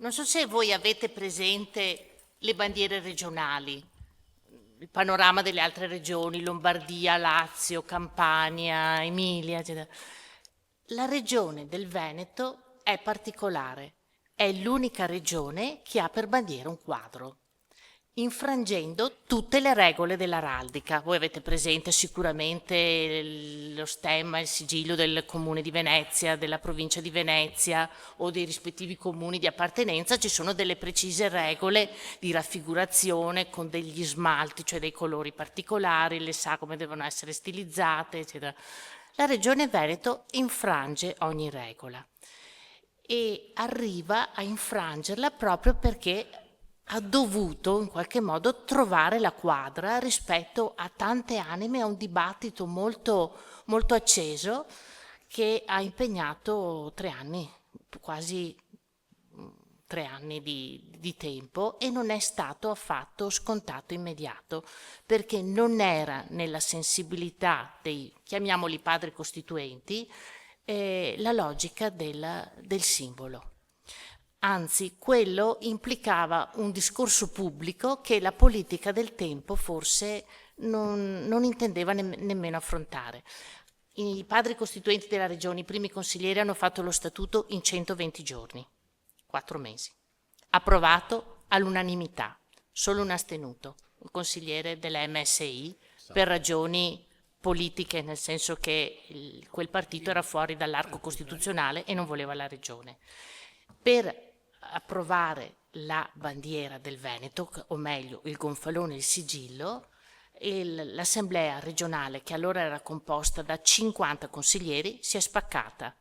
Non so se voi avete presente le bandiere regionali, il panorama delle altre regioni, Lombardia, Lazio, Campania, Emilia, eccetera. La regione del Veneto è particolare, è l'unica regione che ha per bandiera un quadro, infrangendo tutte le regole dell'araldica. Voi avete presente sicuramente lo stemma, il sigillo del comune di Venezia, della provincia di Venezia o dei rispettivi comuni di appartenenza, ci sono delle precise regole di raffigurazione con degli smalti, cioè dei colori particolari, le sagome devono essere stilizzate, eccetera. La regione Veneto infrange ogni regola e arriva a infrangerla proprio perché ha dovuto in qualche modo trovare la quadra rispetto a tante anime, a un dibattito molto, molto acceso che ha impegnato 3 anni, quasi 3 anni di tempo, e non è stato affatto scontato immediato, perché non era nella sensibilità dei, chiamiamoli padri costituenti, la logica del simbolo. Anzi, quello implicava un discorso pubblico che la politica del tempo forse non intendeva nemmeno affrontare. I padri costituenti della regione, i primi consiglieri, hanno fatto lo statuto in 120 giorni, 4 mesi. Approvato all'unanimità, solo un astenuto, un consigliere della MSI, per ragioni politiche, nel senso che quel partito era fuori dall'arco costituzionale e non voleva la regione. Per approvare la bandiera del Veneto, o meglio il gonfalone e il sigillo, l'assemblea regionale, che allora era composta da 50 consiglieri, si è spaccata.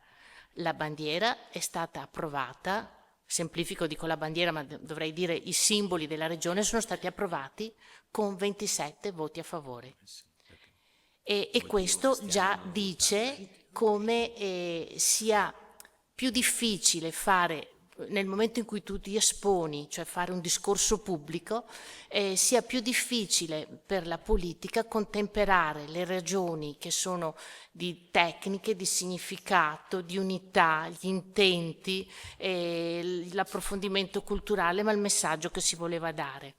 La bandiera è stata approvata, semplifico, dico la bandiera, ma dovrei dire i simboli della regione sono stati approvati con 27 voti a favore. E questo già dice come sia più difficile fare, nel momento in cui tu ti esponi, cioè fare un discorso pubblico, sia più difficile per la politica contemperare le ragioni che sono di tecniche, di significato, di unità, gli intenti, l'approfondimento culturale, ma il messaggio che si voleva dare.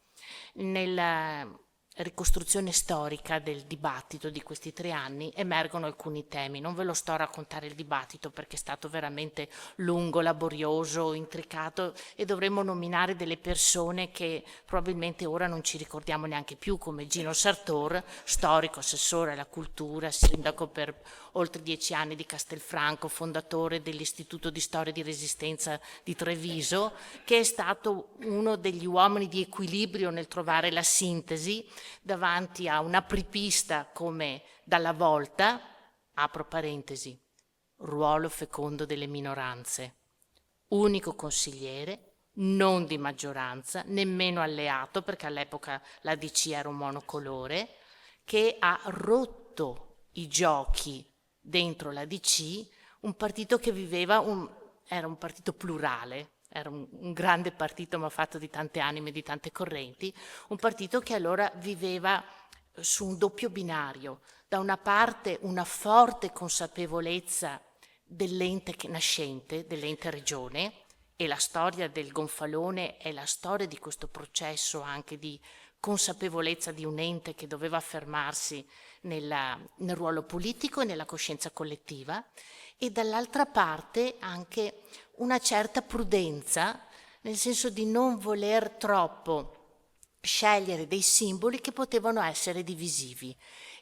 Nella ricostruzione storica del dibattito di questi 3 anni emergono alcuni temi. Non ve lo sto a raccontare il dibattito perché è stato veramente lungo, laborioso, intricato, e dovremmo nominare delle persone che probabilmente ora non ci ricordiamo neanche più, come Gino Sartor, storico, assessore alla cultura, sindaco per oltre 10 anni di Castelfranco, fondatore dell'Istituto di Storia e di Resistenza di Treviso, che è stato uno degli uomini di equilibrio nel trovare la sintesi davanti a un'apripista come Dalla Volta, apro parentesi, ruolo fecondo delle minoranze, unico consigliere, non di maggioranza, nemmeno alleato, perché all'epoca la DC era un monocolore, che ha rotto i giochi dentro la DC, un partito che viveva, era un partito plurale, era un grande partito ma fatto di tante anime, di tante correnti, un partito che allora viveva su un doppio binario, da una parte una forte consapevolezza dell'ente nascente, dell'ente regione, e la storia del gonfalone è la storia di questo processo anche di consapevolezza di un ente che doveva affermarsi nel ruolo politico e nella coscienza collettiva, e dall'altra parte anche una certa prudenza, nel senso di non voler troppo scegliere dei simboli che potevano essere divisivi.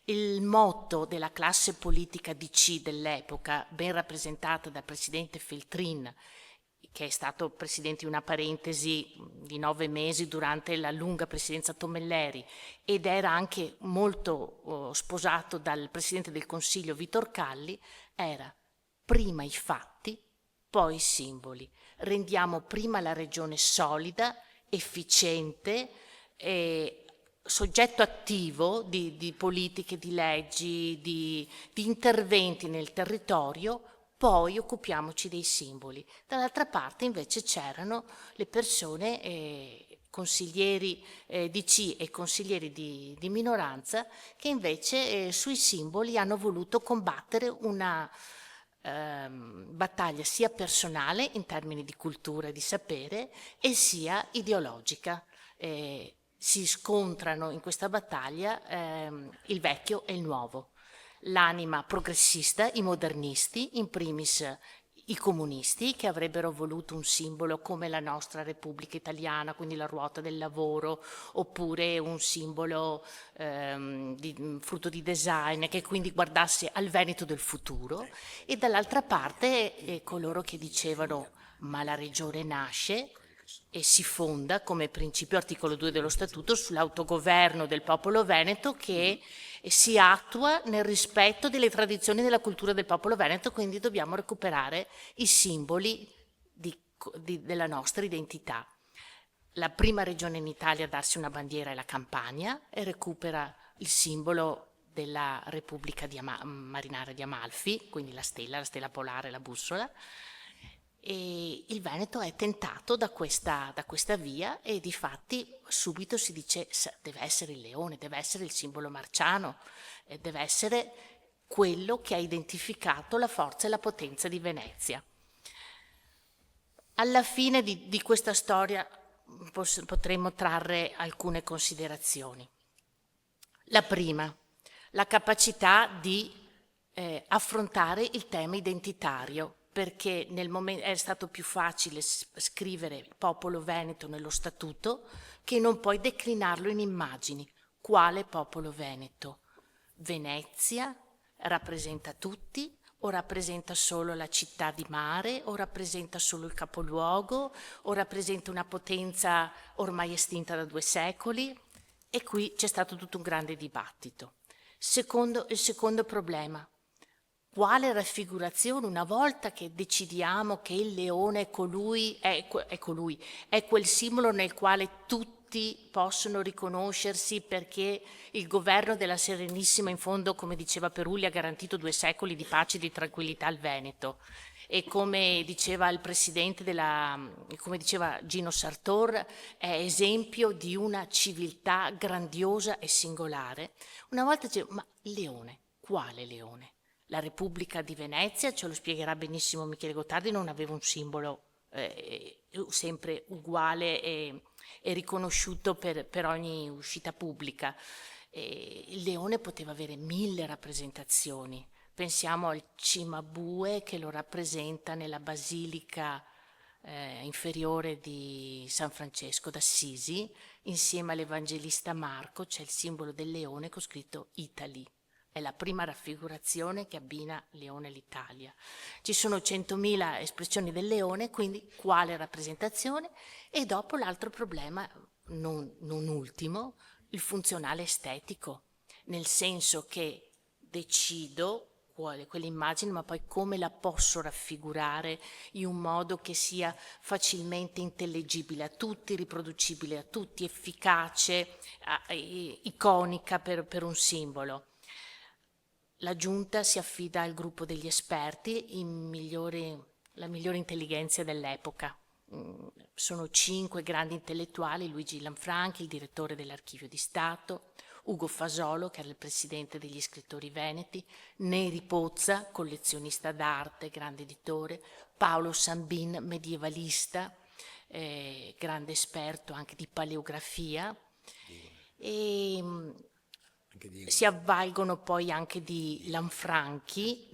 Il motto della classe politica DC dell'epoca, ben rappresentata dal presidente Feltrin, che è stato presidente di una parentesi di 9 mesi durante la lunga presidenza Tomelleri, ed era anche molto sposato dal presidente del Consiglio Vitor Calli, era: prima i fatti, poi i simboli. Rendiamo prima la regione solida, efficiente, soggetto attivo di politiche, di leggi, di interventi nel territorio, poi occupiamoci dei simboli. Dall'altra parte invece c'erano le persone, consiglieri DC e consiglieri di minoranza, che invece sui simboli hanno voluto combattere battaglia sia personale in termini di cultura e di sapere e sia ideologica. Si scontrano in questa battaglia il vecchio e il nuovo, l'anima progressista, i modernisti, in primis i comunisti che avrebbero voluto un simbolo come la nostra Repubblica Italiana, quindi la ruota del lavoro, oppure un simbolo frutto di design che quindi guardasse al Veneto del futuro, e dall'altra parte coloro che dicevano ma la regione nasce e si fonda come principio articolo 2 dello statuto sull'autogoverno del popolo veneto che si attua nel rispetto delle tradizioni e della cultura del popolo veneto, quindi dobbiamo recuperare i simboli della nostra identità. La prima regione in Italia a darsi una bandiera è la Campania e recupera il simbolo della Repubblica Marinara di Amalfi, quindi la stella polare, la bussola. E il Veneto è tentato da questa via e difatti subito si dice deve essere il leone, deve essere il simbolo marciano, deve essere quello che ha identificato la forza e la potenza di Venezia. Alla fine di questa storia potremmo trarre alcune considerazioni. La prima, la capacità di affrontare il tema identitario, perché nel momento è stato più facile scrivere popolo veneto nello statuto che non poi declinarlo in immagini. Quale popolo veneto? Venezia rappresenta tutti o rappresenta solo la città di mare o rappresenta solo il capoluogo o rappresenta una potenza ormai estinta da 2 secoli? E qui c'è stato tutto un grande dibattito. Il secondo problema: quale raffigurazione, una volta che decidiamo che il leone è quel simbolo nel quale tutti possono riconoscersi perché il governo della Serenissima, in fondo, come diceva Perulli, ha garantito 2 secoli di pace e di tranquillità al Veneto. E come diceva il presidente come diceva Gino Sartor, è esempio di una civiltà grandiosa e singolare. Una volta dicevo, ma il leone, quale leone? La Repubblica di Venezia, ce lo spiegherà benissimo Michele Gottardi, non aveva un simbolo sempre uguale e riconosciuto per ogni uscita pubblica. Il leone poteva avere 1000 rappresentazioni. Pensiamo al Cimabue che lo rappresenta nella basilica inferiore di San Francesco d'Assisi, insieme all'Evangelista Marco c'è il simbolo del leone con scritto Italy. È la prima raffigurazione che abbina leone all'Italia. Ci sono 100.000 espressioni del leone, quindi quale rappresentazione? E dopo l'altro problema, non ultimo, il funzionale estetico, nel senso che decido quell'immagine, ma poi come la posso raffigurare in un modo che sia facilmente intellegibile a tutti, riproducibile a tutti, efficace, iconica per un simbolo. La giunta si affida al gruppo degli esperti, la migliore intelligenza dell'epoca. Sono 5 grandi intellettuali: Luigi Lanfranchi, il direttore dell'Archivio di Stato, Ugo Fasolo, che era il presidente degli scrittori veneti, Neri Pozza, collezionista d'arte, grande editore, Paolo Sambin, medievalista, grande esperto anche di paleografia, e si avvalgono poi anche di Lanfranchi,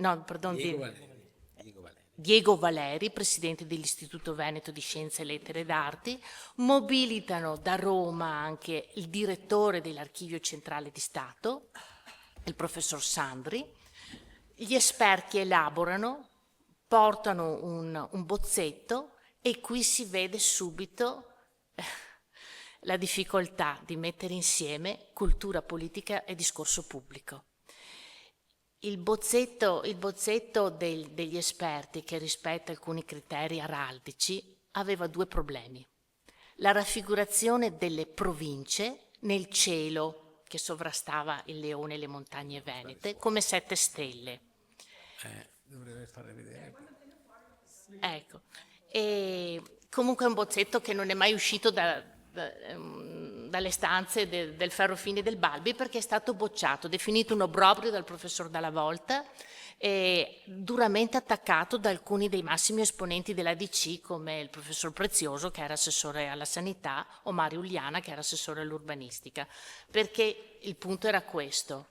Diego Valeri, presidente dell'Istituto Veneto di Scienze, Lettere ed Arti. Mobilitano da Roma anche il direttore dell'Archivio Centrale di Stato, il professor Sandri. Gli esperti elaborano, portano un bozzetto e qui si vede subito la difficoltà di mettere insieme cultura politica e discorso pubblico. Il bozzetto degli esperti, che rispetta alcuni criteri araldici, aveva 2 problemi. La raffigurazione delle province nel cielo che sovrastava il leone e le montagne venete come 7 stelle. Dovrei fare vedere. Ecco. E comunque è un bozzetto che non è mai uscito dalle stanze del Ferrofini e del Balbi perché è stato bocciato, definito un obbrobrio dal professor Dalla Volta e duramente attaccato da alcuni dei massimi esponenti della DC come il professor Prezioso che era assessore alla sanità o Mario Uliana che era assessore all'urbanistica, perché il punto era questo.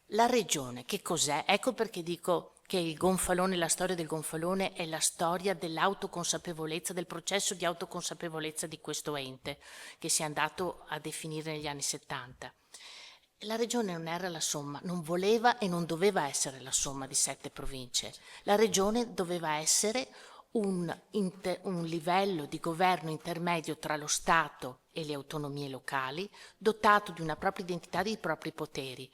La regione che cos'è? Ecco perché dico che il gonfalone, la storia del gonfalone è la storia dell'autoconsapevolezza, del processo di autoconsapevolezza di questo ente che si è andato a definire negli anni 70. La regione non era la somma, non voleva e non doveva essere la somma di 7 province. La regione doveva essere un livello di governo intermedio tra lo Stato e le autonomie locali, dotato di una propria identità e di propri poteri.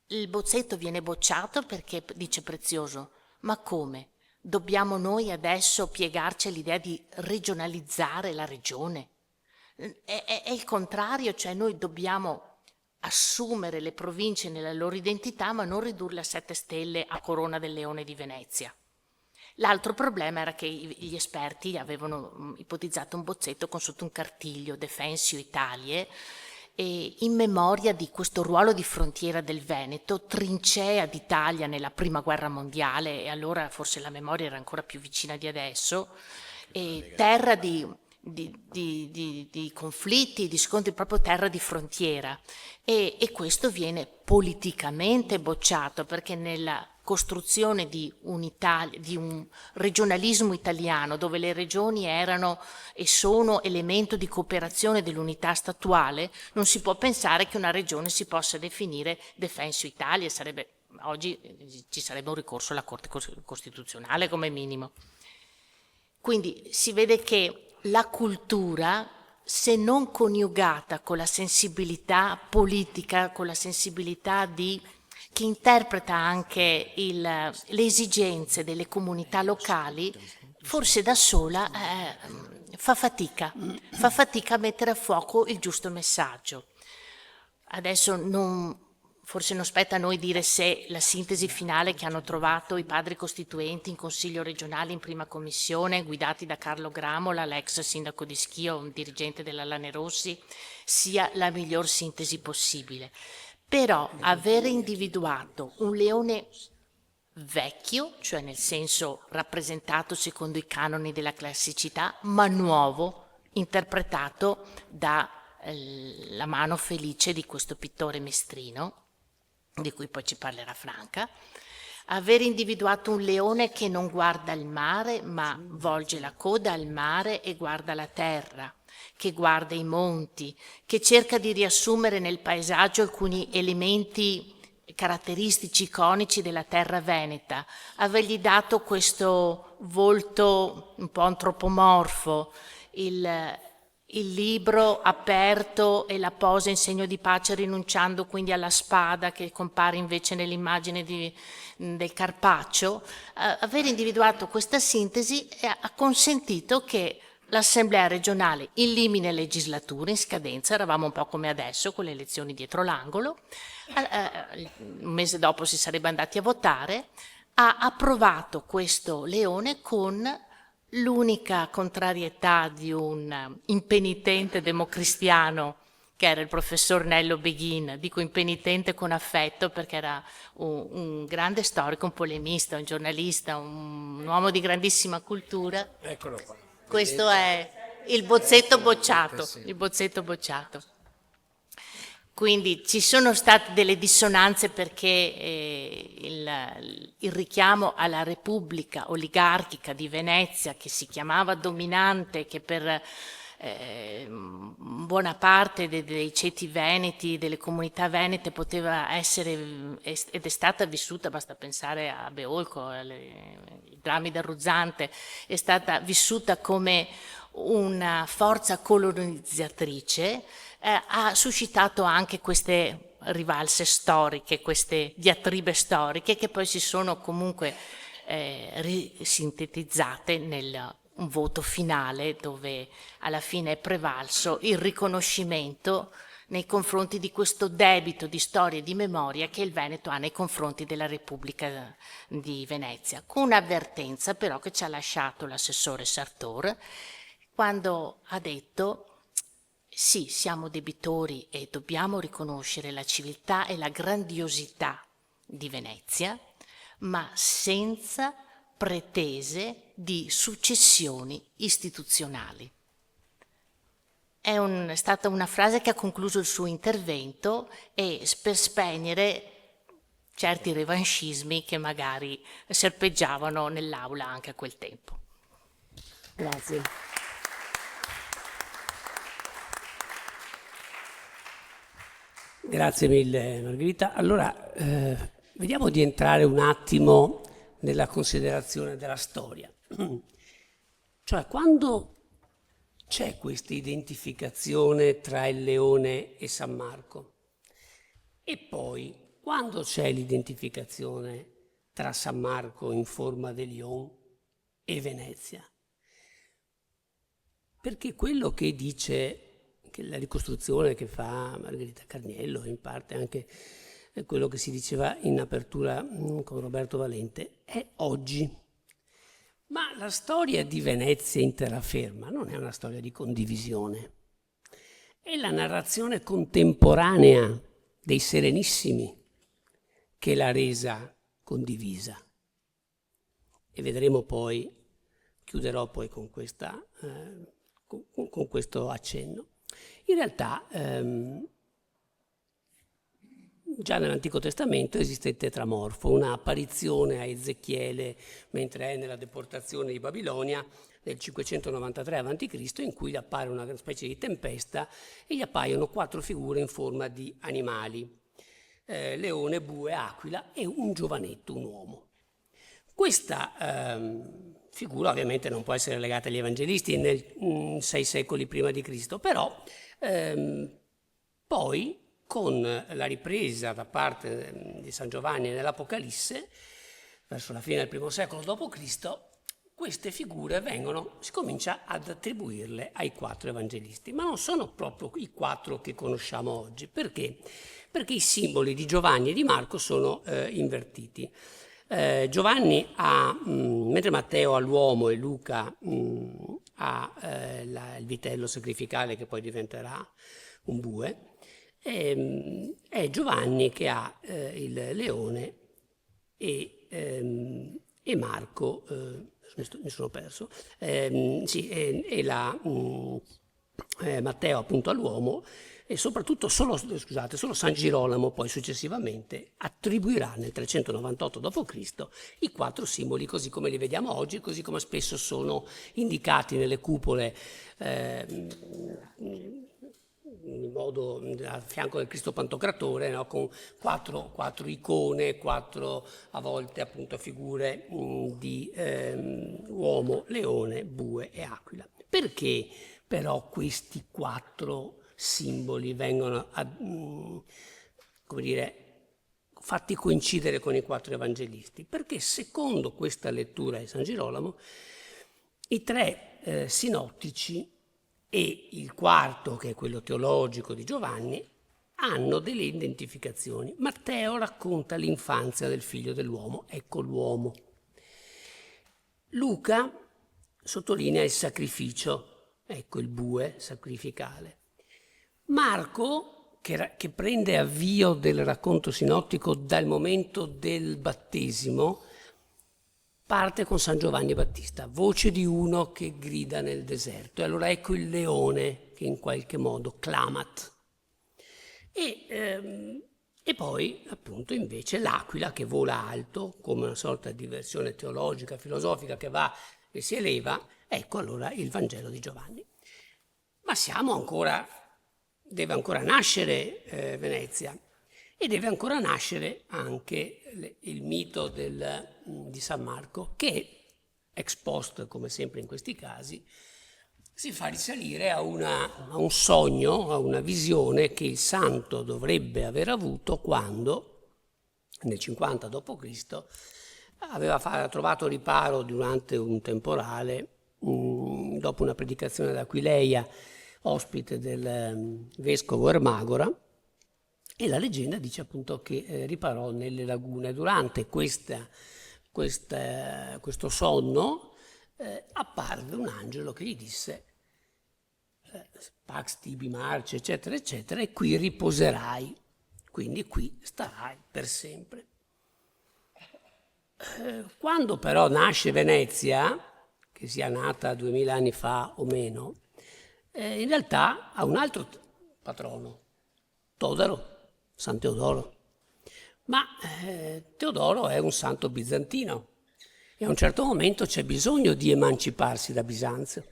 Il bozzetto viene bocciato perché dice Prezioso, ma come? Dobbiamo noi adesso piegarci all'idea di regionalizzare la regione? È il contrario, cioè noi dobbiamo assumere le province nella loro identità ma non ridurle a 7 stelle a Corona del Leone di Venezia. L'altro problema era che gli esperti avevano ipotizzato un bozzetto con sotto un cartiglio Defensio Italie e in memoria di questo ruolo di frontiera del Veneto, trincea d'Italia nella Prima Guerra Mondiale e allora forse la memoria era ancora più vicina di adesso, e terra di conflitti, di scontri, proprio terra di frontiera e questo viene politicamente bocciato perché nella costruzione di un regionalismo italiano dove le regioni erano e sono elemento di cooperazione dell'unità statuale, non si può pensare che una regione si possa definire Defensio Italia, oggi ci sarebbe un ricorso alla Corte Costituzionale come minimo. Quindi si vede che la cultura, se non coniugata con la sensibilità politica, con la sensibilità che interpreta anche le esigenze delle comunità locali, forse da sola fa fatica a mettere a fuoco il giusto messaggio. Adesso forse non spetta a noi dire se la sintesi finale che hanno trovato i padri costituenti in Consiglio regionale in prima commissione, guidati da Carlo Gramola, l'ex sindaco di Schio, un dirigente della Lanerossi, sia la miglior sintesi possibile. Però avere individuato un leone vecchio, cioè nel senso rappresentato secondo i canoni della classicità, ma nuovo, interpretato da la mano felice di questo pittore mestrino, di cui poi ci parlerà Franca, aver individuato un leone che non guarda il mare ma volge la coda al mare e guarda la terra, che guarda i monti, che cerca di riassumere nel paesaggio alcuni elementi caratteristici, iconici della terra veneta, avergli dato questo volto un po' antropomorfo, il libro aperto e la posa in segno di pace rinunciando quindi alla spada che compare invece nell'immagine del Carpaccio, aver individuato questa sintesi ha consentito che l'Assemblea regionale in limine legislatura, in scadenza, eravamo un po' come adesso con le elezioni dietro l'angolo, un mese dopo si sarebbe andati a votare, ha approvato questo leone con l'unica contrarietà di un impenitente democristiano che era il professor Nello Beghin, dico impenitente con affetto perché era un grande storico, un polemista, un giornalista, un uomo di grandissima cultura. Eccolo qua. Questo è il bozzetto bocciato, il bozzetto bocciato. Quindi ci sono state delle dissonanze perché il richiamo alla Repubblica oligarchica di Venezia, che si chiamava dominante, che per buona parte dei ceti veneti, delle comunità venete poteva essere ed è stata vissuta, basta pensare a Beolco, ai drammi del Ruzzante, è stata vissuta come una forza colonizzatrice, ha suscitato anche queste rivalse storiche, queste diatribe storiche che poi si sono comunque risintetizzate nel un voto finale dove alla fine è prevalso il riconoscimento nei confronti di questo debito di storia e di memoria che il Veneto ha nei confronti della Repubblica di Venezia, con un'avvertenza però che ci ha lasciato l'assessore Sartor quando ha detto sì, siamo debitori e dobbiamo riconoscere la civiltà e la grandiosità di Venezia, ma senza pretese di successioni istituzionali. È stata una frase che ha concluso il suo intervento e per spegnere certi revanchismi che magari serpeggiavano nell'aula anche a quel tempo. Grazie. Grazie mille Margherita. Allora, vediamo di entrare un attimo nella considerazione della storia. Cioè, quando c'è questa identificazione tra il Leone e San Marco? E poi, quando c'è l'identificazione tra San Marco in forma di Lion e Venezia? Perché quello che dice, che la ricostruzione che fa Margherita Carniello, in parte anche quello che si diceva in apertura con Roberto Valente, è oggi. Ma la storia di Venezia in terraferma non è una storia di condivisione. È la narrazione contemporanea dei Serenissimi che l'ha resa condivisa. E vedremo poi, chiuderò poi con questo accenno. In realtà già nell'Antico Testamento esiste il tetramorfo, una apparizione a Ezechiele mentre è nella deportazione di Babilonia nel 593 a.C., in cui gli appare una specie di tempesta e gli appaiono 4 figure in forma di animali, leone, bue, aquila e un giovanetto, un uomo. Questa figura ovviamente non può essere legata agli evangelisti nel 6 secoli prima di Cristo, però poi con la ripresa da parte di San Giovanni nell'Apocalisse, verso la fine del I secolo d.C., queste figure si comincia ad attribuirle ai 4 evangelisti, ma non sono proprio i 4 che conosciamo oggi. Perché? Perché i simboli di Giovanni e di Marco sono invertiti. Giovanni mentre Matteo ha l'uomo e Luca ha il vitello sacrificale che poi diventerà un bue, è Giovanni che ha il leone e Marco, mi sono perso, Matteo appunto all'uomo, e soprattutto solo San Girolamo poi successivamente attribuirà nel 398 d.C. i 4 simboli così come li vediamo oggi, così come spesso sono indicati nelle cupole in modo a fianco del Cristo Pantocratore, no? Con 4 icone, 4 a volte appunto figure di uomo, leone, bue e aquila. Perché però questi 4 simboli vengono fatti coincidere con i 4 evangelisti? Perché secondo questa lettura di San Girolamo i 3 sinottici e il 4, che è quello teologico di Giovanni, hanno delle identificazioni. Matteo racconta l'infanzia del figlio dell'uomo, ecco l'uomo. Luca sottolinea il sacrificio, ecco il bue sacrificale. Marco, che prende avvio del racconto sinottico dal momento del battesimo, parte con San Giovanni Battista, voce di uno che grida nel deserto. E allora ecco il leone che in qualche modo clamat. E poi appunto invece l'aquila che vola alto, come una sorta di versione teologica, filosofica che va e si eleva. Ecco allora il Vangelo di Giovanni. Ma deve ancora nascere Venezia. E deve ancora nascere anche il mito di San Marco, che ex post, come sempre in questi casi, si fa risalire a un sogno, a una visione che il santo dovrebbe aver avuto quando, nel 50 d.C., aveva trovato riparo durante un temporale, dopo una predicazione ad Aquileia, ospite del vescovo Ermagora. E la leggenda dice appunto che riparò nelle lagune. Durante questo sonno apparve un angelo che gli disse: Pax tibi marci, eccetera, eccetera, e qui riposerai, quindi qui starai per sempre. Quando però nasce Venezia, che sia nata 2000 anni fa o meno, in realtà ha un altro patrono, Todaro, San Teodoro. Ma Teodoro è un santo bizantino e a un certo momento c'è bisogno di emanciparsi da Bisanzio.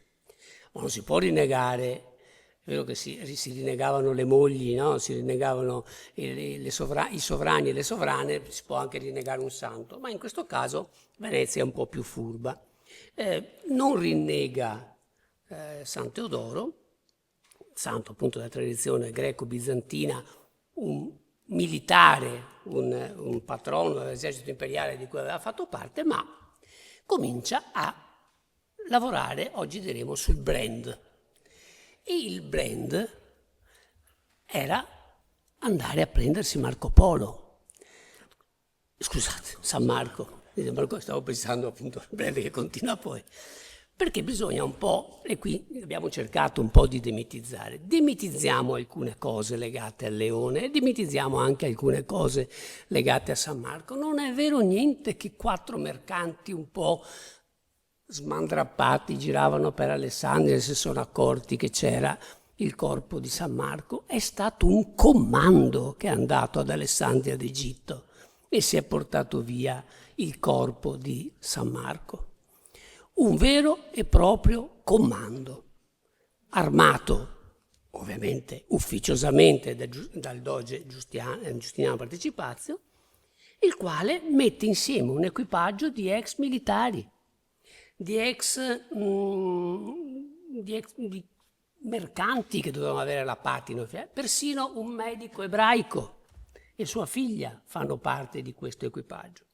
Ma non si può rinnegare, è vero che si rinnegavano le mogli, no? Si rinnegavano i sovrani e le sovrane, si può anche rinnegare un santo, ma in questo caso Venezia è un po' più furba. Non rinnega San Teodoro, santo appunto della tradizione greco-bizantina, un militare, un patrono dell'esercito imperiale di cui aveva fatto parte, ma comincia a lavorare, oggi diremo, sul brand. E il brand era andare a prendersi Marco Polo. Scusate, San Marco. Stavo pensando appunto al brand che continua poi. Perché bisogna un po', e qui abbiamo cercato un po' di demitizzare. Demitizziamo alcune cose legate al leone e demitizziamo anche alcune cose legate a San Marco. Non è vero niente che 4 mercanti un po' smandrappati giravano per Alessandria e si sono accorti che c'era il corpo di San Marco. È stato un comando che è andato ad Alessandria d'Egitto e si è portato via il corpo di San Marco. Un vero e proprio comando, armato ovviamente ufficiosamente dal doge Giustiniano Partecipazio, il quale mette insieme un equipaggio di ex militari, di mercanti che dovevano avere la patino, persino un medico ebraico e sua figlia fanno parte di questo equipaggio.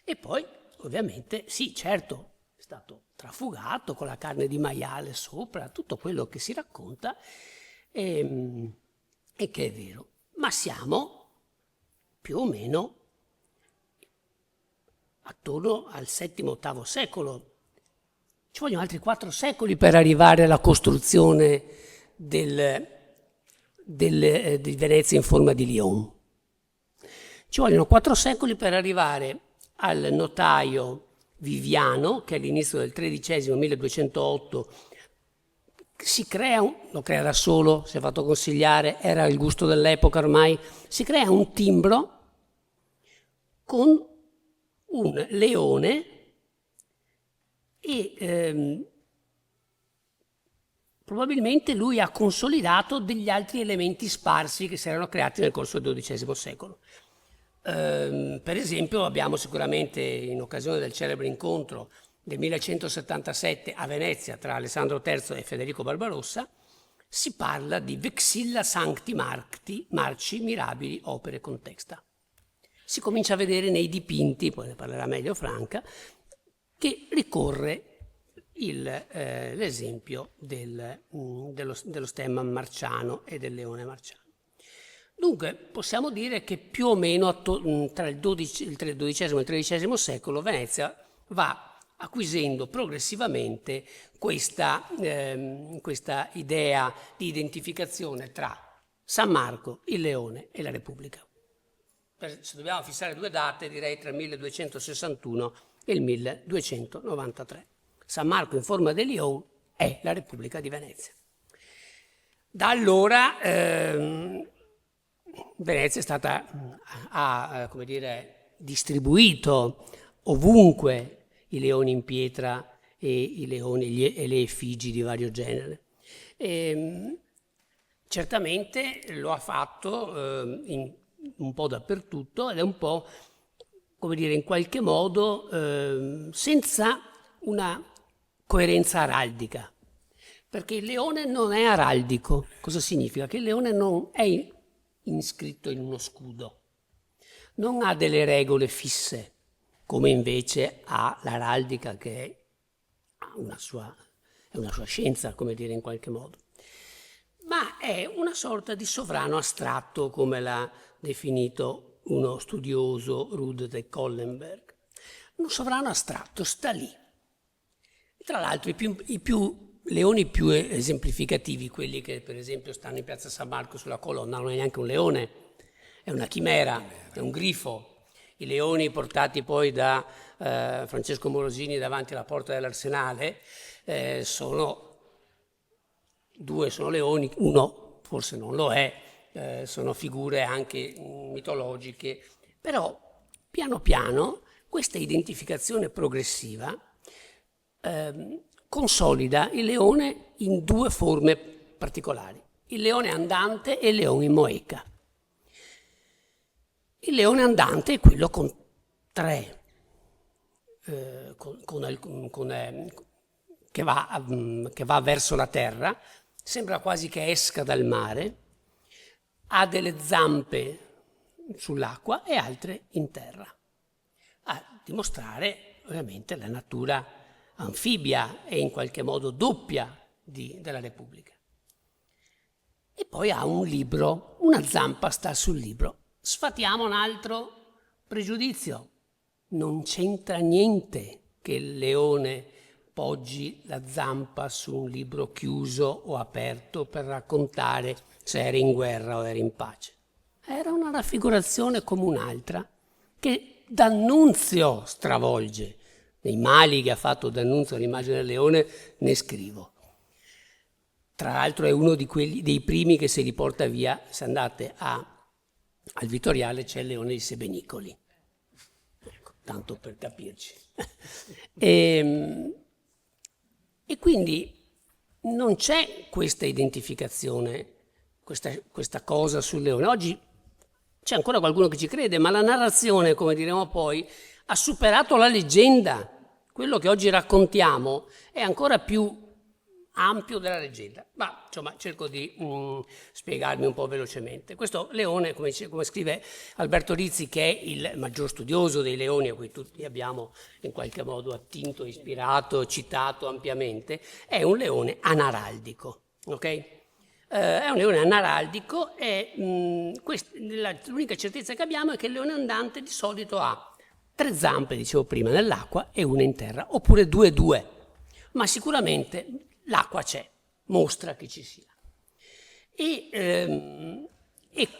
E poi ovviamente sì, certo, è stato trafugato con la carne di maiale sopra, tutto quello che si racconta e che è vero. Ma siamo più o meno attorno al VII-VIII secolo. Ci vogliono altri 4 secoli per arrivare alla costruzione di Venezia in forma di Lion. Ci vogliono 4 secoli per arrivare al notaio Viviano, che all'inizio del XIII, 1208, si crea, lo crea da solo, si è fatto consigliare, era il gusto dell'epoca ormai, si crea un timbro con un leone e probabilmente lui ha consolidato degli altri elementi sparsi che si erano creati nel corso del XII secolo. Per esempio abbiamo sicuramente, in occasione del celebre incontro del 1177 a Venezia tra Alessandro III e Federico Barbarossa, si parla di vexilla sancti marci mirabili opere contexta. Si comincia a vedere nei dipinti, poi ne parlerà meglio Franca, che ricorre l'esempio dello stemma marciano e del leone marciano. Dunque possiamo dire che più o meno tra il XII e il XIII secolo Venezia va acquisendo progressivamente questa idea di identificazione tra San Marco, il leone e la Repubblica. Se dobbiamo fissare 2 date, direi tra il 1261 e il 1293. San Marco in forma di leone è la Repubblica di Venezia. Da allora Venezia è stata, come dire, distribuito ovunque i leoni in pietra e i leoni e le effigi di vario genere. Certamente lo ha fatto un po' dappertutto ed è un po', come dire, in qualche modo senza una coerenza araldica, perché il leone non è araldico. Cosa significa? Che il leone non è iscritto in uno scudo, non ha delle regole fisse, come invece ha l'araldica, che è una sua scienza, come dire, in qualche modo. Ma è una sorta di sovrano astratto, come l'ha definito uno studioso, Ruud de Kollenberg. Un sovrano astratto sta lì. Tra l'altro i più leoni più esemplificativi, quelli che per esempio stanno in piazza San Marco sulla colonna, non è neanche un leone, è una chimera, è un grifo. I leoni portati poi da Francesco Morosini davanti alla porta dell'Arsenale due sono leoni, uno forse non lo è, sono figure anche mitologiche, però piano piano questa identificazione progressiva consolida il leone in due forme particolari, il leone andante e il leone in moeca. Il leone andante è quello con tre, che va verso la terra, sembra quasi che esca dal mare, ha delle zampe sull'acqua e altre in terra, a dimostrare ovviamente la natura anfibia e in qualche modo doppia della Repubblica. E poi ha un libro, una zampa sta sul libro. Sfatiamo un altro pregiudizio. Non c'entra niente che il leone poggi la zampa su un libro chiuso o aperto per raccontare se era in guerra o era in pace. Era una raffigurazione come un'altra che D'Annunzio stravolge. Nei mali che ha fatto D'Annunzio all'immagine del leone ne scrivo. Tra l'altro è uno dei primi che se li porta via. Se andate al Vittoriale c'è il leone di Sebenicoli, ecco, tanto per capirci. E quindi non c'è questa identificazione, questa cosa sul leone. Oggi c'è ancora qualcuno che ci crede, ma la narrazione, come diremo poi, ha superato la leggenda. Quello che oggi raccontiamo è ancora più ampio della leggenda, ma insomma cerco di spiegarmi un po' velocemente. Questo leone, come scrive Alberto Rizzi, che è il maggior studioso dei leoni a cui tutti abbiamo in qualche modo attinto, ispirato, citato ampiamente, è un leone anaraldico, ok? È un leone anaraldico e l'unica certezza che abbiamo è che il leone andante di solito ha 3 zampe, dicevo prima, nell'acqua e una in terra, oppure 2 e 2, ma sicuramente l'acqua c'è, mostra che ci sia. E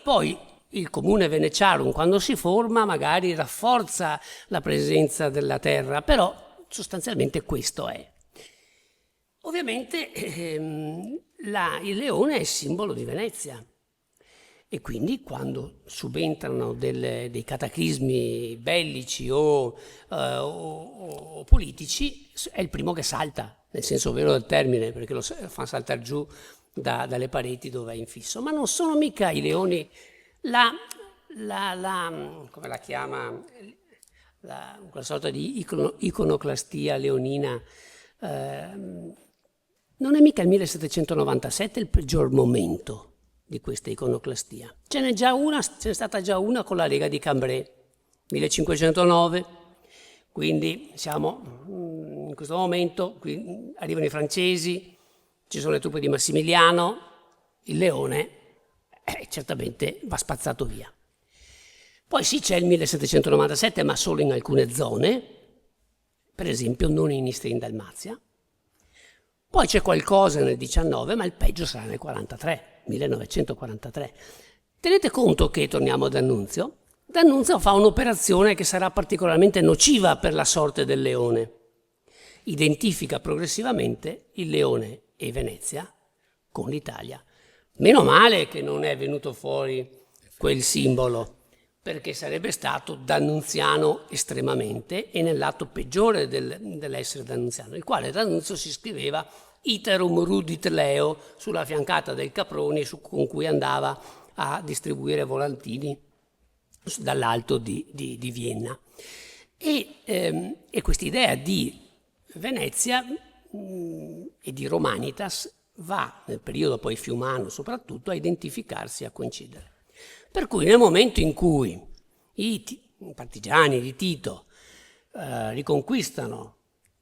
poi il comune Veneciarum, quando si forma, magari rafforza la presenza della terra, però sostanzialmente questo è. Ovviamente il leone è il simbolo di Venezia e quindi quando subentrano dei cataclismi bellici o politici è il primo che salta, nel senso vero del termine, perché lo fa saltare giù dalle pareti dove è infisso. Ma non sono mica i leoni, come la chiama, quella sorta di iconoclastia leonina, non è mica il 1797 il peggior momento di questa iconoclastia. Ce n'è stata già una con la Lega di Cambrai, 1509, quindi siamo in questo momento, qui arrivano i francesi, ci sono le truppe di Massimiliano, il leone certamente va spazzato via. Poi sì, c'è il 1797, ma solo in alcune zone, per esempio non in Istria in Dalmazia. Poi c'è qualcosa nel 19, ma il peggio sarà nel 1943. Tenete conto che, torniamo ad D'Annunzio, D'Annunzio fa un'operazione che sarà particolarmente nociva per la sorte del leone. Identifica progressivamente il leone e Venezia con l'Italia. Meno male che non è venuto fuori quel simbolo, perché sarebbe stato d'annunziano estremamente e nell'atto peggiore dell'essere d'annunziano, il quale D'Annunzio si scriveva iterum rudit leo sulla fiancata del Caproni con cui andava a distribuire volantini dall'alto di Vienna. E quest'idea di Venezia e di Romanitas va nel periodo poi fiumano soprattutto a identificarsi e a coincidere. Per cui nel momento in cui i partigiani di Tito riconquistano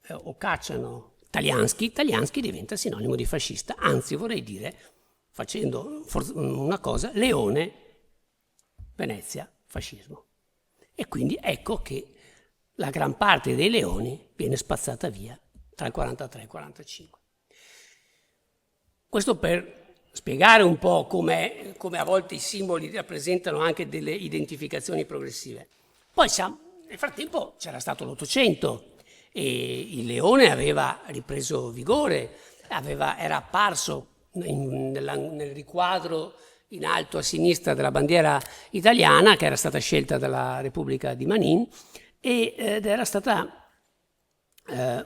o cacciano Taliansky diventa sinonimo di fascista, anzi vorrei dire, facendo una cosa, leone, Venezia, fascismo. E quindi ecco che la gran parte dei leoni viene spazzata via tra il 43 e il 45. Questo per spiegare un po' come a volte i simboli rappresentano anche delle identificazioni progressive. Poi nel frattempo c'era stato l'Ottocento e il leone aveva ripreso vigore, era apparso nel riquadro in alto a sinistra della bandiera italiana, che era stata scelta dalla Repubblica di Manin, ed era stata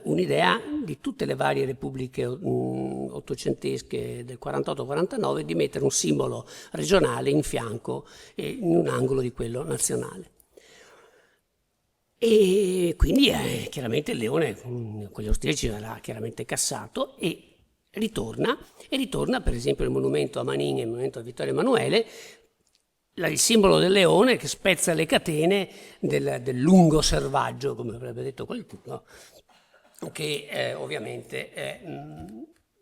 un'idea di tutte le varie repubbliche ottocentesche del 48-49 di mettere un simbolo regionale in fianco e in un angolo di quello nazionale. E quindi chiaramente il leone con gli austriaci era chiaramente cassato e ritorna per esempio il monumento a Manin e il monumento a Vittorio Emanuele, il simbolo del leone che spezza le catene del lungo selvaggio, come avrebbe detto qualcuno, che ovviamente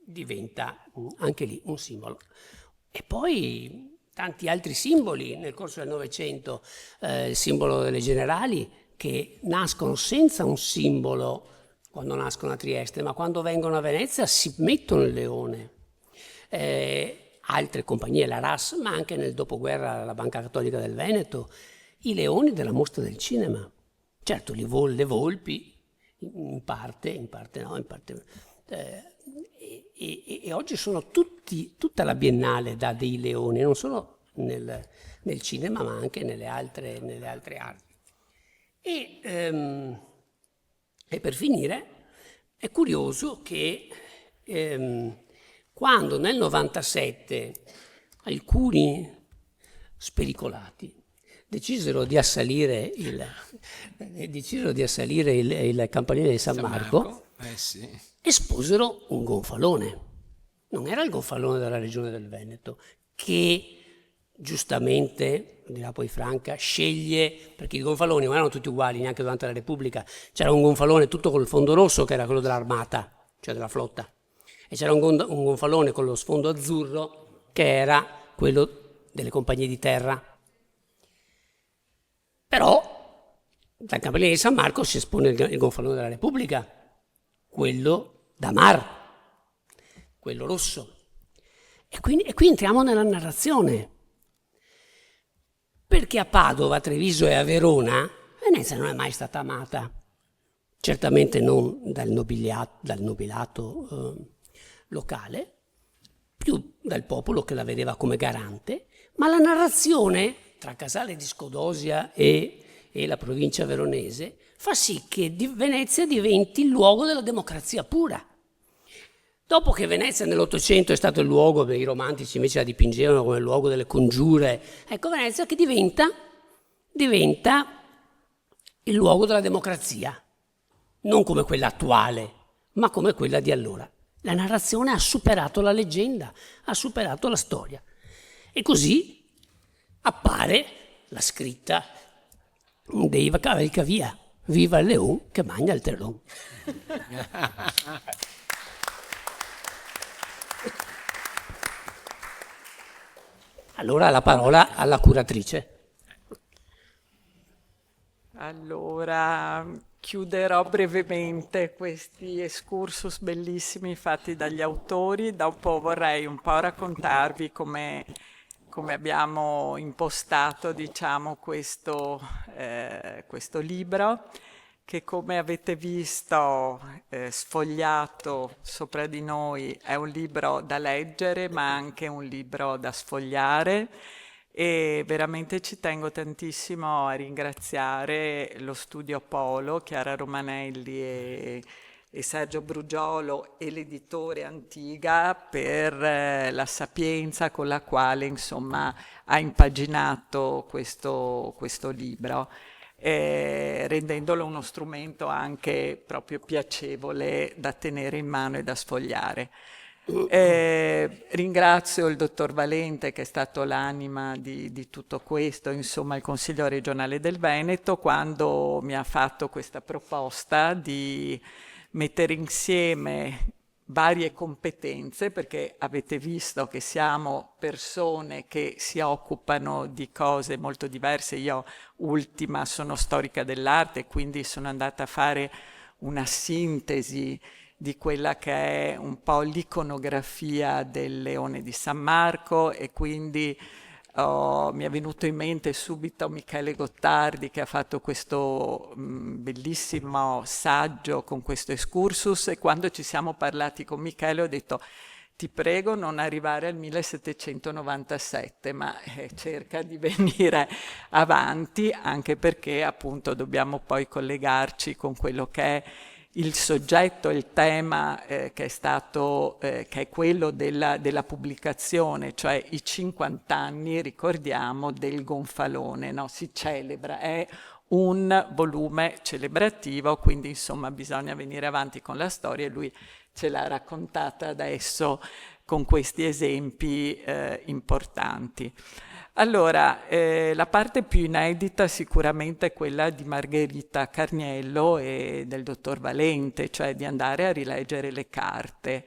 diventa anche lì un simbolo. E poi tanti altri simboli nel corso del Novecento, il simbolo delle generali, che nascono senza un simbolo quando nascono a Trieste, ma quando vengono a Venezia si mettono il leone. Altre compagnie, la RAS, ma anche nel dopoguerra la Banca Cattolica del Veneto, i leoni della Mostra del Cinema. Certo, le volpi, in parte no, in parte. E oggi sono tutta la Biennale dà dei leoni, non solo nel cinema, ma anche nelle altre arti. E per finire, è curioso che quando nel 97 alcuni spericolati decisero di assalire il campanile di San Marco, sì. esposero un gonfalone. Non era il gonfalone della regione del Veneto, che giustamente, dirà poi Franca, sceglie, perché i gonfaloni non erano tutti uguali neanche durante la Repubblica, c'era un gonfalone tutto col fondo rosso che era quello dell'armata, cioè della flotta, e c'era un gonfalone con lo sfondo azzurro che era quello delle compagnie di terra. Però dal campanile di San Marco si espone il gonfalone della Repubblica, quello da mar, quello rosso. E qui entriamo nella narrazione. Perché a Padova, a Treviso e a Verona Venezia non è mai stata amata. Certamente non dal nobilato locale, più dal popolo che la vedeva come garante, ma la narrazione tra Casale di Scodosia e la provincia veronese fa sì che Venezia diventi il luogo della democrazia pura. Dopo che Venezia nell'Ottocento è stato il luogo, i romantici invece la dipingevano come il luogo delle congiure, ecco Venezia che diventa il luogo della democrazia, non come quella attuale, ma come quella di allora. La narrazione ha superato la leggenda, ha superato la storia. E così appare la scritta dei Cavalcavia, viva il leone che mangia il terlon. Allora la parola alla curatrice. Allora, chiuderò brevemente questi excursus bellissimi fatti dagli autori, dopo vorrei un po' raccontarvi come abbiamo impostato, diciamo, questo libro, che come avete visto sfogliato sopra di noi è un libro da leggere ma anche un libro da sfogliare, e veramente ci tengo tantissimo a ringraziare lo studio Polo, Chiara Romanelli e Sergio Brugiolo e l'editore Antiga per la sapienza con la quale insomma ha impaginato questo libro, rendendolo uno strumento anche proprio piacevole da tenere in mano e da sfogliare. Ringrazio il dottor Valente, che è stato l'anima di tutto questo, insomma il Consiglio regionale del Veneto, quando mi ha fatto questa proposta di mettere insieme varie competenze, perché avete visto che siamo persone che si occupano di cose molto diverse. Io ultima sono storica dell'arte, quindi sono andata a fare una sintesi di quella che è un po' l'iconografia del Leone di San Marco, e quindi mi è venuto in mente subito Michele Gottardi, che ha fatto questo bellissimo saggio con questo excursus, e quando ci siamo parlati con Michele ho detto: ti prego non arrivare al 1797, ma cerca di venire avanti, anche perché appunto dobbiamo poi collegarci con quello che è il soggetto, il tema che è quello della pubblicazione, cioè i 50 anni, ricordiamo, del Gonfalone, no? Si celebra, è un volume celebrativo, quindi insomma bisogna venire avanti con la storia, e lui ce l'ha raccontata adesso con questi esempi importanti. Allora, la parte più inedita sicuramente è quella di Margherita Carniello e del dottor Valente, cioè di andare a rileggere le carte.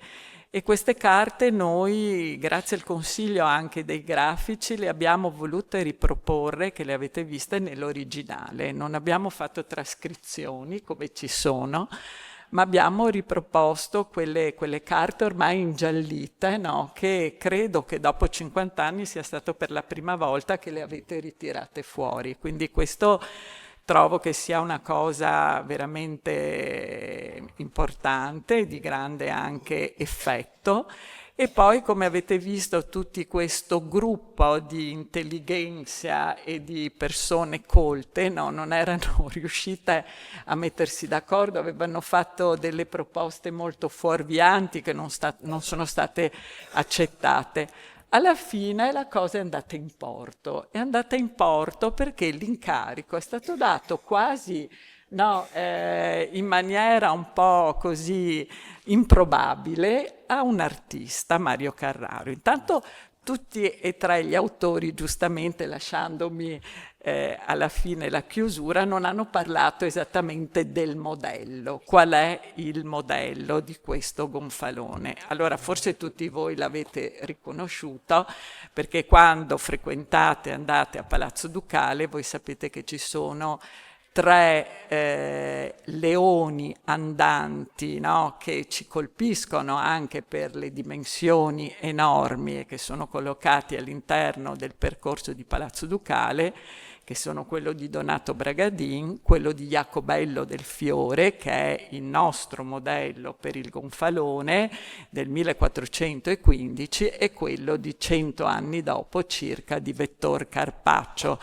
E queste carte noi, grazie al consiglio anche dei grafici, le abbiamo volute riproporre, che le avete viste nell'originale. Non abbiamo fatto trascrizioni come ci sono, ma abbiamo riproposto quelle carte ormai ingiallite, no? Che credo che dopo 50 anni sia stato per la prima volta che le avete ritirate fuori. Quindi questo trovo che sia una cosa veramente importante, di grande anche effetto. E poi, come avete visto, tutto questo gruppo di intelligenza e di persone colte, no, non erano riuscite a mettersi d'accordo, avevano fatto delle proposte molto fuorvianti che non sono state accettate. Alla fine la cosa è andata in porto. È andata in porto perché l'incarico è stato dato quasi in maniera un po' così improbabile a un artista, Mario Carraro. Intanto tutti e tre gli autori, giustamente lasciandomi alla fine la chiusura, non hanno parlato esattamente del modello. Qual è il modello di questo gonfalone? Allora, forse tutti voi l'avete riconosciuto, perché quando frequentate, andate a Palazzo Ducale, voi sapete che ci sono 3 leoni andanti, no? Che ci colpiscono anche per le dimensioni enormi e che sono collocati all'interno del percorso di Palazzo Ducale, che sono quello di Donato Bragadin, quello di Jacobello del Fiore, che è il nostro modello per il gonfalone del 1415, e quello di 100 anni dopo circa di Vettor Carpaccio.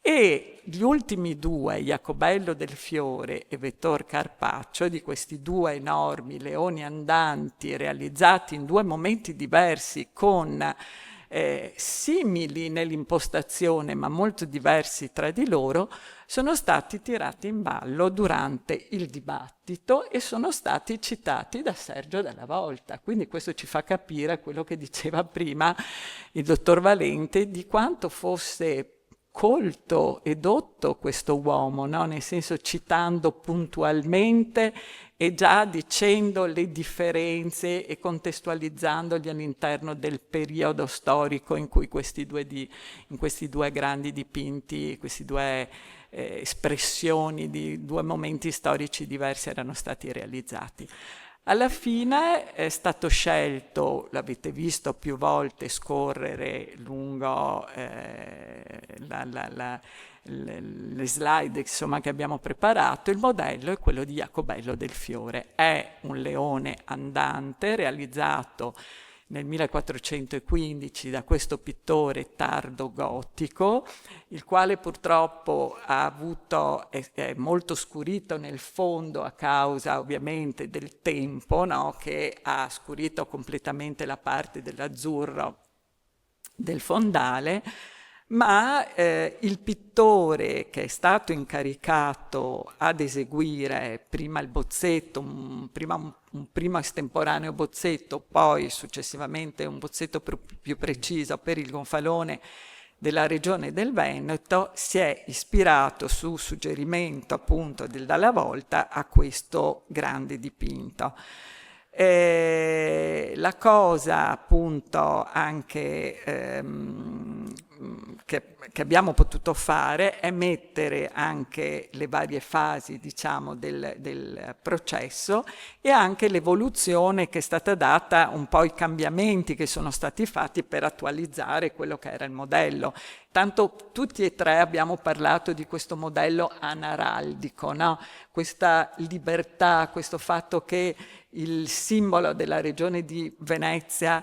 E gli ultimi due, Jacobello del Fiore e Vettor Carpaccio, di questi 2 enormi leoni andanti realizzati in 2 momenti diversi, con simili nell'impostazione ma molto diversi tra di loro, sono stati tirati in ballo durante il dibattito e sono stati citati da Sergio Dalla Volta. Quindi questo ci fa capire quello che diceva prima il dottor Valente, di quanto fosse colto e dotto questo uomo, no? Nel senso, citando puntualmente e già dicendo le differenze e contestualizzandoli all'interno del periodo storico in cui questi due grandi dipinti, questi 2 espressioni di 2 momenti storici diversi erano stati realizzati. Alla fine è stato scelto, l'avete visto più volte scorrere lungo le slide insomma, che abbiamo preparato, il modello è quello di Jacobello del Fiore. È un leone andante realizzato nel 1415 da questo pittore tardo gotico, il quale purtroppo è molto scurito nel fondo a causa ovviamente del tempo, no? Che ha scurito completamente la parte dell'azzurro del fondale, ma il pittore che è stato incaricato ad eseguire prima il bozzetto, un primo estemporaneo bozzetto, poi successivamente un bozzetto più preciso per il gonfalone della regione del Veneto, si è ispirato su suggerimento appunto del Dalla Volta a questo grande dipinto. La cosa appunto anche che abbiamo potuto fare è mettere anche le varie fasi, diciamo, del processo e anche l'evoluzione che è stata data, un po' i cambiamenti che sono stati fatti per attualizzare quello che era il modello. Tanto tutti e tre abbiamo parlato di questo modello anaraldico, no? Questa libertà, questo fatto che il simbolo della regione di Venezia,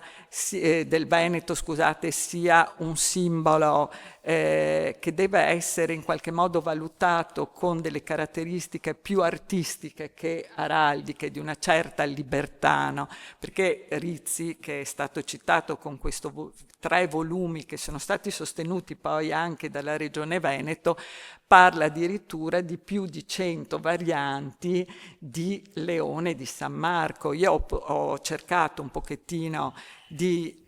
del Veneto, scusate, sia un simbolo che deve essere in qualche modo valutato con delle caratteristiche più artistiche che araldiche, di una certa libertà, no? Perché Rizzi, che è stato citato con questo 3 volumi che sono stati sostenuti poi anche dalla Regione Veneto, parla addirittura di più di 100 varianti di Leone di San Marco. Io ho cercato un pochettino di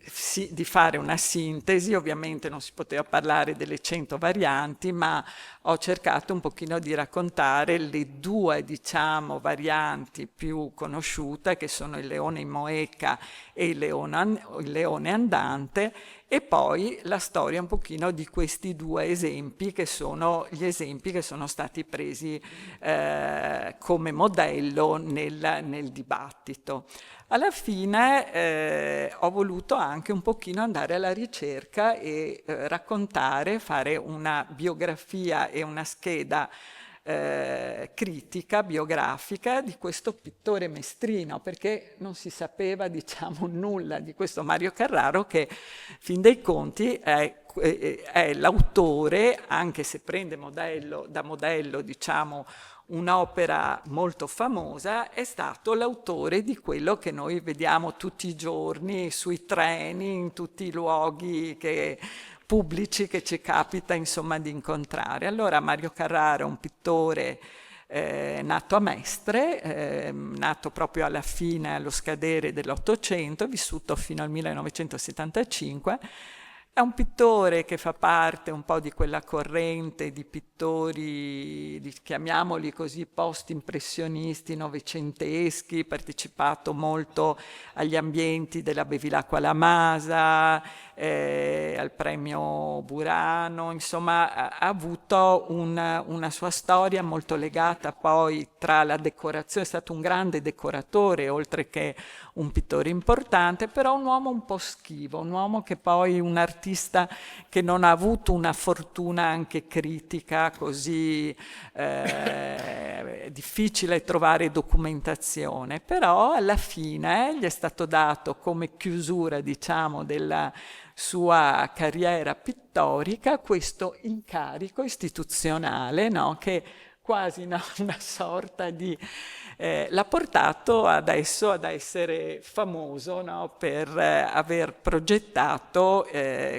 fare una sintesi, ovviamente non si poteva parlare delle 100 varianti, ma ho cercato un pochino di raccontare le 2, diciamo, varianti più conosciute, che sono il leone in moeca e il leone andante, e poi la storia un pochino di questi 2 esempi, che sono gli esempi che sono stati presi come modello nel dibattito. Alla fine ho voluto anche un pochino andare alla ricerca e raccontare, fare una biografia e una scheda critica, biografica di questo pittore mestrino, perché non si sapeva, diciamo, nulla di questo Mario Carraro, che fin dei conti è l'autore, anche se prende da modello, diciamo, un'opera molto famosa, è stato l'autore di quello che noi vediamo tutti i giorni sui treni, in tutti i luoghi pubblici che ci capita, insomma, di incontrare. Allora Mario Carraro è un pittore nato a Mestre, nato proprio alla fine, allo scadere dell'Ottocento, vissuto fino al 1975. È un pittore che fa parte un po' di quella corrente di pittori, chiamiamoli così, post-impressionisti, novecenteschi, partecipato molto agli ambienti della Bevilacqua La Masa, al premio Burano, insomma ha avuto una sua storia molto legata poi tra la decorazione, è stato un grande decoratore oltre che un pittore importante, però un uomo un po' schivo, un uomo che poi un artista che non ha avuto una fortuna anche critica così difficile trovare documentazione, però alla fine gli è stato dato come chiusura, diciamo, della sua carriera pittorica questo incarico istituzionale, no? Che quasi una sorta di l'ha portato adesso ad essere famoso, no? Per aver progettato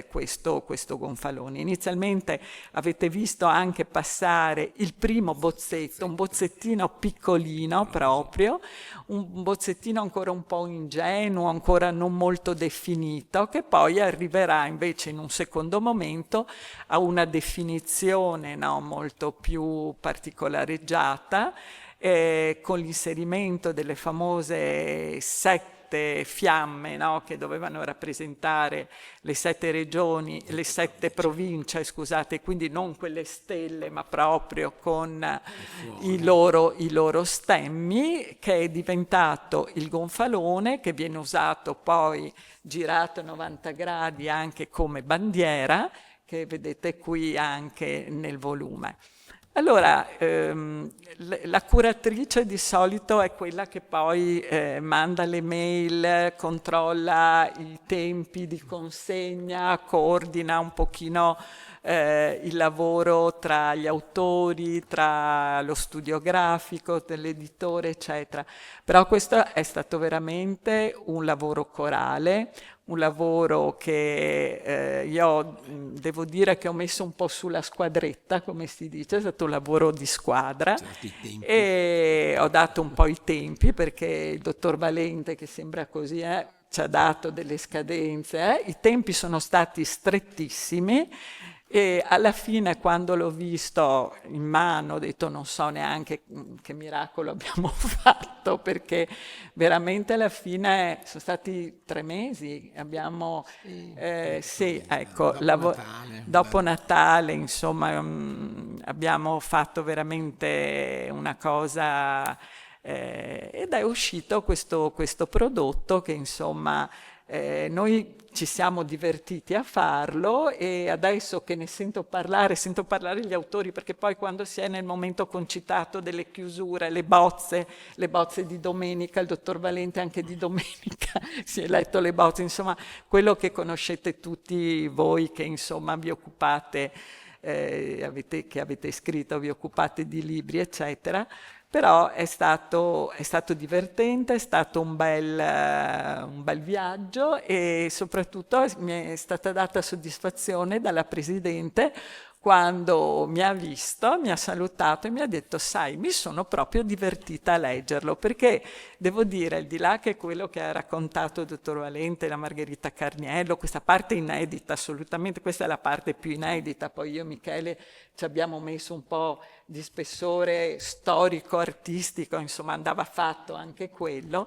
questo gonfalone. Inizialmente avete visto anche passare il primo bozzetto, un bozzettino piccolino proprio, un bozzettino ancora un po' ingenuo, ancora non molto definito, che poi arriverà invece in un secondo momento a una definizione, no? Molto più particolareggiata, con l'inserimento delle famose 7 fiamme, no? Che dovevano rappresentare le 7 regioni, le 7 province, scusate, quindi non quelle stelle, ma proprio con i loro stemmi, che è diventato il gonfalone, che viene usato poi girato a 90 gradi anche come bandiera, che vedete qui anche nel volume. Allora, la curatrice di solito è quella che poi manda le mail, controlla i tempi di consegna, coordina un pochino il lavoro tra gli autori, tra lo studio grafico dell'editore, eccetera. Però questo è stato veramente un lavoro corale, un lavoro che io devo dire che ho messo un po' sulla squadretta, come si dice, è stato un lavoro di squadra, e ho dato un po' i tempi, perché il dottor Valente, che sembra così, ci ha dato delle scadenze, i tempi sono stati strettissimi, E alla fine, quando l'ho visto in mano, ho detto non so neanche che miracolo abbiamo fatto, perché veramente alla fine sono stati 3 mesi, abbiamo, sì, ecco, dopo Natale, insomma, abbiamo fatto veramente una cosa, ed è uscito questo prodotto che insomma noi ci siamo divertiti a farlo, e adesso che ne sento parlare gli autori, perché poi quando si è nel momento concitato delle chiusure, le bozze di domenica, il dottor Valente anche di domenica si è letto le bozze, insomma quello che conoscete tutti voi che insomma vi occupate, che avete scritto, vi occupate di libri eccetera. Però è stato divertente, è stato un bel viaggio, e soprattutto mi è stata data soddisfazione dalla Presidente quando mi ha visto, mi ha salutato e mi ha detto: sai, mi sono proprio divertita a leggerlo, perché devo dire, al di là che quello che ha raccontato il dottor Valente, la Margherita Carniello, questa parte inedita, assolutamente, questa è la parte più inedita, poi io e Michele ci abbiamo messo un po' di spessore storico-artistico, insomma andava fatto anche quello,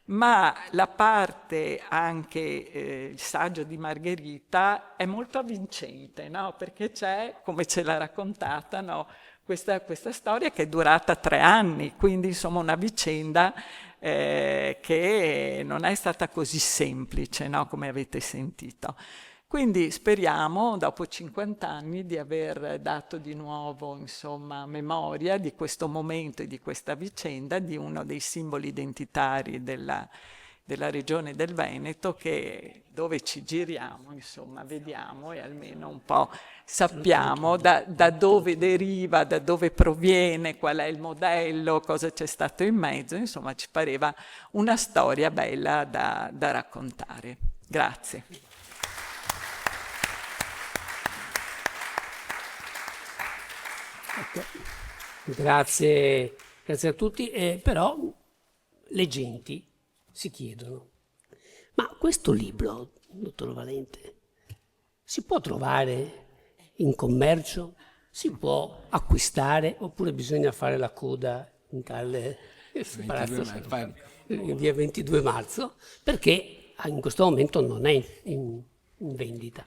ma la parte anche, il saggio di Margherita è molto avvincente, no? Perché c'è, come ce l'ha raccontata, no? Questa storia che è durata 3 anni, quindi insomma una vicenda che non è stata così semplice, no? Come avete sentito. Quindi speriamo, dopo 50 anni, di aver dato di nuovo, insomma, memoria di questo momento e di questa vicenda, di uno dei simboli identitari della regione del Veneto, che dove ci giriamo, insomma, vediamo e almeno un po' sappiamo da dove deriva, da dove proviene, qual è il modello, cosa c'è stato in mezzo, insomma, ci pareva una storia bella da raccontare. Grazie. Grazie a tutti, però le genti si chiedono: ma questo libro, dottor Valente, si può trovare in commercio? Si può acquistare oppure bisogna fare la coda in tale palazzo in via 22 marzo? Perché in questo momento non è in vendita.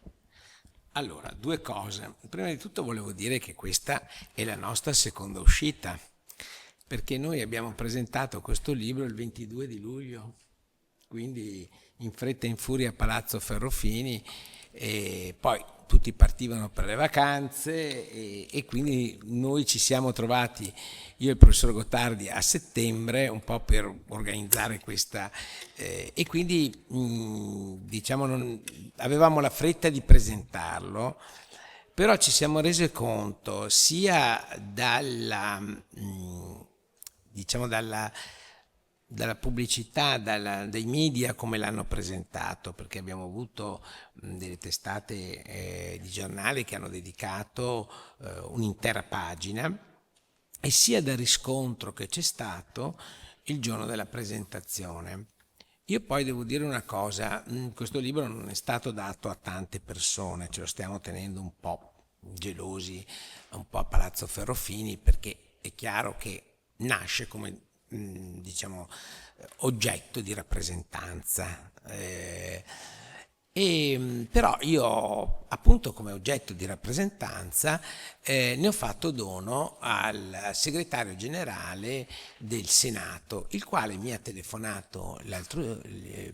Allora, 2 cose. Prima di tutto volevo dire che questa è la nostra seconda uscita, perché noi abbiamo presentato questo libro il 22 di luglio, quindi in fretta e in furia a Palazzo Ferrofini, e poi tutti partivano per le vacanze e quindi noi ci siamo trovati, io e il professor Gottardi, a settembre un po' per organizzare questa e quindi diciamo avevamo la fretta di presentarlo, però ci siamo resi conto sia dalla pubblicità, dai media come l'hanno presentato, perché abbiamo avuto delle testate di giornali che hanno dedicato un'intera pagina, e sia dal riscontro che c'è stato il giorno della presentazione. Io poi devo dire una cosa, questo libro non è stato dato a tante persone, ce lo stiamo tenendo un po' gelosi, un po' a Palazzo Ferrofini, perché è chiaro che nasce come diciamo oggetto di rappresentanza, però io appunto come oggetto di rappresentanza ne ho fatto dono al segretario generale del Senato, il quale mi ha telefonato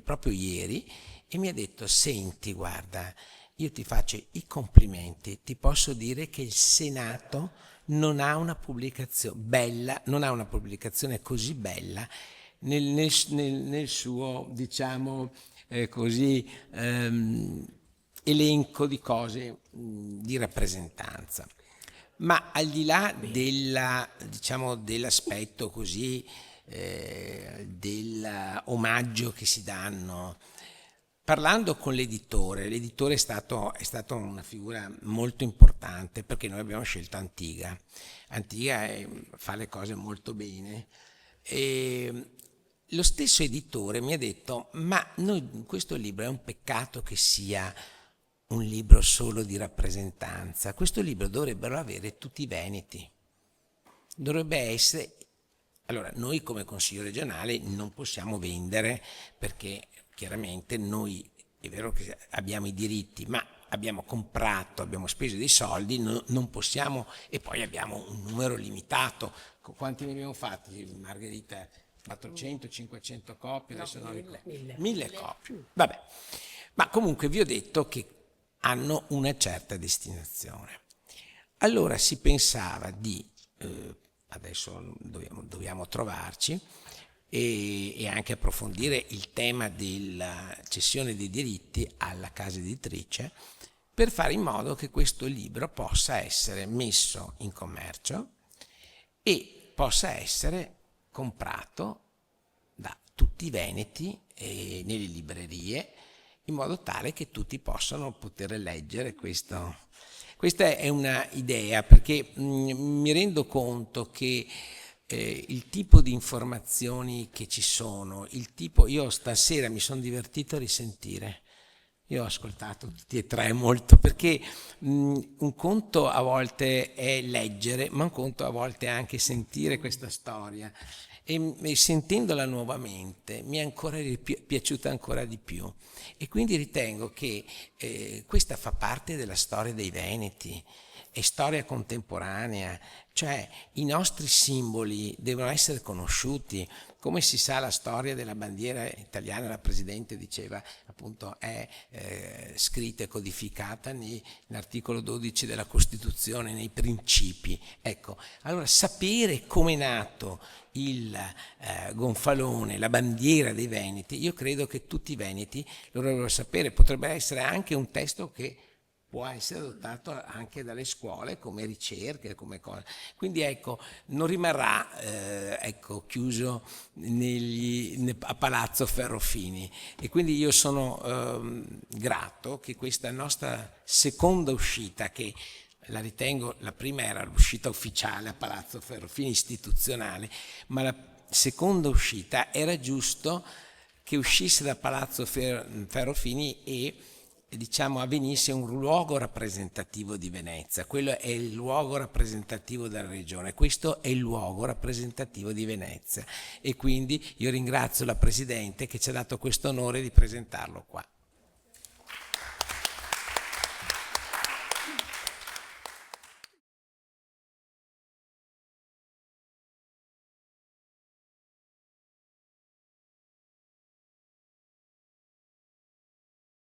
proprio ieri e mi ha detto: senti, guarda, io ti faccio i complimenti, ti posso dire che il Senato non ha una pubblicazione bella, non ha una pubblicazione così bella nel suo, diciamo così, elenco di cose di rappresentanza. Ma al di là dell'aspetto così, dell'omaggio che si danno, parlando con l'editore è stato una figura molto importante, perché noi abbiamo scelto Antiga fa le cose molto bene, e lo stesso editore mi ha detto: ma noi questo libro è un peccato che sia un libro solo di rappresentanza, questo libro dovrebbero avere tutti i veneti, dovrebbe essere. Allora, noi come Consiglio regionale non possiamo vendere, perché chiaramente noi, è vero che abbiamo i diritti, ma abbiamo comprato, abbiamo speso dei soldi, non possiamo, e poi abbiamo un numero limitato. Quanti ne abbiamo fatti, Margherita? 400, 500 copie? Adesso non ricordo. 1000 copie. Vabbè. Ma comunque vi ho detto che hanno una certa destinazione. Allora si pensava di, adesso dobbiamo trovarci, e anche approfondire il tema della cessione dei diritti alla casa editrice, per fare in modo che questo libro possa essere messo in commercio e possa essere comprato da tutti i veneti nelle librerie, in modo tale che tutti possano poter leggere questo. Questa è una idea, perché mi rendo conto che il tipo di informazioni che ci sono, io stasera mi sono divertito a risentire. Io ho ascoltato tutti e tre molto, perché un conto a volte è leggere, ma un conto a volte è anche sentire questa storia. E sentendola nuovamente mi è ancora piaciuta ancora di più. E quindi ritengo che questa fa parte della storia dei Veneti, è storia contemporanea, cioè i nostri simboli devono essere conosciuti. Come si sa, la storia della bandiera italiana, la Presidente diceva, appunto, è scritta e codificata nell'articolo 12 della Costituzione, nei principi. Ecco, allora sapere come è nato il gonfalone, la bandiera dei Veneti, io credo che tutti i veneti lo dovrebbero sapere. Potrebbe essere anche un testo che può essere adottato anche dalle scuole come ricerche, come cose. Quindi ecco, non rimarrà chiuso a Palazzo Ferrofini, e quindi io sono grato che questa nostra seconda uscita, che la ritengo, la prima era l'uscita ufficiale a Palazzo Ferrofini, istituzionale, ma la seconda uscita era giusto che uscisse da Palazzo Ferrofini e diciamo avvenisse un luogo rappresentativo di Venezia. Quello è il luogo rappresentativo della regione, questo è il luogo rappresentativo di Venezia, e quindi io ringrazio la Presidente che ci ha dato questo onore di presentarlo qua.